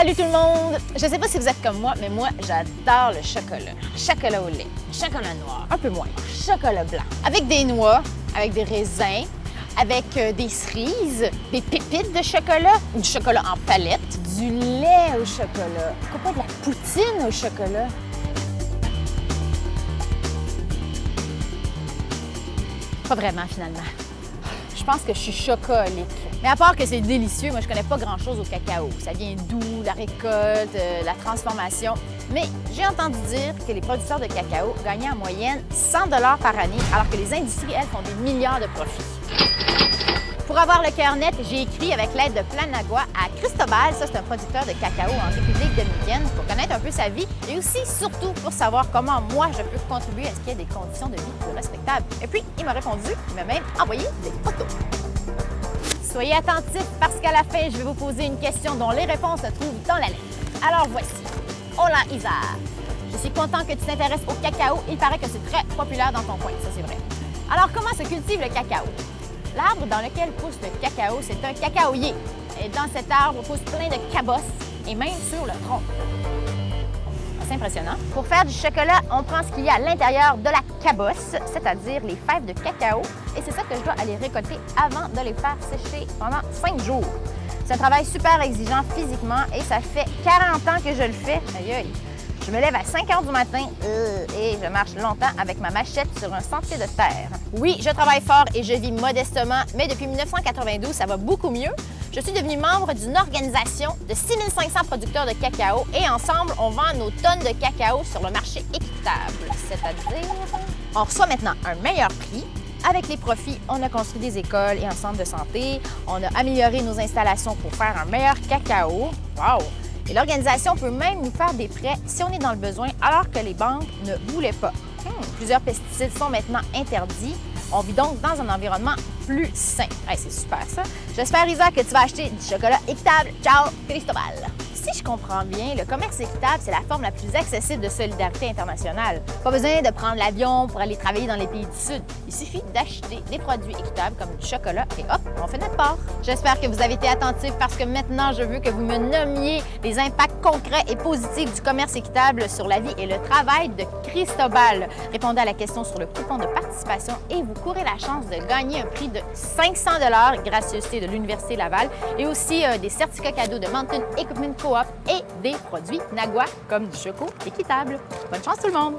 Salut tout le monde! Je sais pas si vous êtes comme moi, mais moi, j'adore le chocolat. Chocolat au lait, chocolat noir, un peu moins, chocolat blanc. Avec des noix, avec des raisins, avec des cerises, des pépites de chocolat, du chocolat en palette, du lait au chocolat. Pourquoi pas de la poutine au chocolat? Pas vraiment, finalement. Je pense que je suis chocolique. Mais à part que c'est délicieux, moi, je connais pas grand-chose au cacao. Ça vient d'où, la récolte, la transformation. Mais j'ai entendu dire que les producteurs de cacao gagnaient en moyenne 100 $ par année, alors que les industries, elles, font des milliards de profits. Pour avoir le cœur net, j'ai écrit avec l'aide de Planagua à Cristobal. Ça, c'est un producteur de cacao en République dominicaine, pour connaître un peu sa vie et aussi, surtout, pour savoir comment moi, je peux contribuer à ce qu'il y ait des conditions de vie plus respectables. Et puis, il m'a répondu, il m'a même envoyé des photos. Soyez attentifs parce qu'à la fin, je vais vous poser une question dont les réponses se trouvent dans la lettre. Alors voici. Hola Isa. Je suis content que tu t'intéresses au cacao. Il paraît que c'est très populaire dans ton coin, ça c'est vrai. Alors comment se cultive le cacao? L'arbre dans lequel pousse le cacao, c'est un cacaoyer. Et dans cet arbre pousse plein de cabosses et même sur le tronc. C'est impressionnant. Pour faire du chocolat, on prend ce qu'il y a à l'intérieur de la cabosse, c'est-à-dire les fèves de cacao. Et c'est ça que je dois aller récolter avant de les faire sécher pendant 5 jours. C'est un travail super exigeant physiquement et ça fait 40 ans que je le fais. Aïe aïe. Je me lève à 5 h du matin et je marche longtemps avec ma machette sur un sentier de terre. Oui, je travaille fort et je vis modestement, mais depuis 1992, ça va beaucoup mieux. Je suis devenue membre d'une organisation de 6500 producteurs de cacao et ensemble, on vend nos tonnes de cacao sur le marché équitable. C'est-à-dire, on reçoit maintenant un meilleur prix. Avec les profits, on a construit des écoles et un centre de santé. On a amélioré nos installations pour faire un meilleur cacao. Wow! Et l'organisation peut même nous faire des prêts si on est dans le besoin, alors que les banques ne voulaient pas. Plusieurs pesticides sont maintenant interdits. On vit donc dans un environnement plus sain. Hey, c'est super ça. J'espère, Isa, que tu vas acheter du chocolat équitable. Ciao, Cristobal! Si je comprends bien, le commerce équitable, c'est la forme la plus accessible de solidarité internationale. Pas besoin de prendre l'avion pour aller travailler dans les pays du Sud. Il suffit d'acheter des produits équitables comme du chocolat et hop, on fait notre part. J'espère que vous avez été attentifs parce que maintenant, je veux que vous me nommiez les impacts concrets et positifs du commerce équitable sur la vie et le travail de Cristobal. Répondez à la question sur le coupon de participation et vous courez la chance de gagner un prix de 500 $, gracieuseté de l'Université Laval, et aussi des certificats cadeaux de Mountain Equipment Co-op et des produits Nagua comme du choco équitable. Bonne chance tout le monde!